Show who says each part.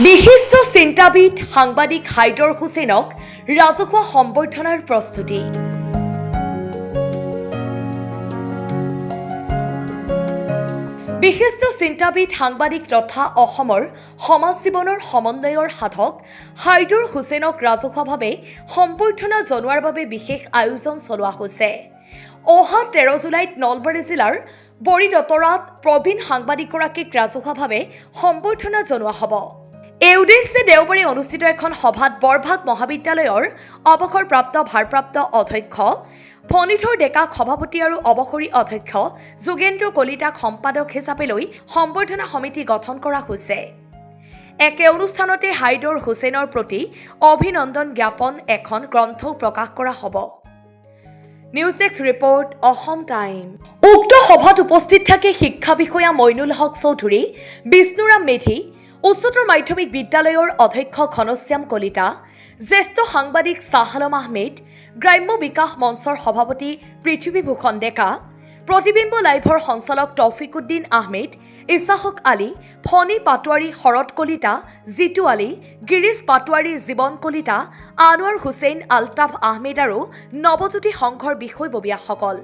Speaker 1: বিশিষ্ট চিন্তাবিদ সাংবাদিক হাইদৰ হুছেইনক ৰাজহুৱা সম্বৰ্ধনাৰ প্ৰস্তুতি। বিশিষ্ট চিন্তাবিদ সাংবাদিক তথা অসমৰ সমাজ জীৱনৰ সমন্বয়ৰ সাধক হাইদৰ হুছেইনক ৰাজহুৱাভাৱে সম্বৰ্ধনা জনোৱাৰ বাবে বিশেষ আয়োজন চলোৱা হৈছে। অহা 13 জুলাইত নলবাৰী জিলাৰ বৰিদতৰাত প্ৰবীণ সাংবাদিকগৰাকীক ৰাজহুৱাভাৱে সম্বৰ্ধনা জনোৱা হ'ব। এই উদ্দেশ্যে দেওবাৰে অনুষ্ঠিত এখন সভাত বৰভাগ মহাবিদ্যালয়ৰ অৱসৰপ্ৰাপ্ত ভাৰপ্ৰাপ্ত অধ্যক্ষ ফণীধৰ ডেকাক সভাপতি আৰু অৱসৰী অধ্যক্ষ যোগেন্দ্ৰ কলিতাক সম্পাদক হিচাপে লৈ সম্বৰ্ধনা সমিতি গঠন কৰা হৈছে। একে অনুষ্ঠানতে হাইদৰ হুছেইনৰ প্ৰতি অভিনন্দন জ্ঞাপন এখন গ্ৰন্থও প্ৰকাশ কৰা হ'ব। News desk report, Assam time. উক্ত সভাত উপস্থিত থাকে শিক্ষা বিষয়া মইনুল হক চৌধুৰী, বিষ্ণুৰাম মেধি, উচ্চতৰ মাধ্যমিক বিদ্যালয়ৰ অধ্যক্ষ ঘনশ্যাম কলিতা, জ্যেষ্ঠ সাংবাদিক শ্বাহ আলম আহমেদ, গ্ৰাম্য বিকাশ মঞ্চৰ সভাপতি পৃথিৱীভূষণ ডেকা, প্ৰতিবিম্ব লাইভৰ সঞ্চালক তৌফিকুদ্দিন আহমেদ, ইছাহক আলী, ফণী পাটোৱাৰী, শৰৎ কলিতা, জিতু আলী, গিৰিশ পাটোৱাৰী, জীৱন কলিতা, আনোৱাৰ হুছেইন, আলতাফ আহমেদ আৰু নৱজ্যোতি সংঘৰ বিষয়ববীয়াসকল।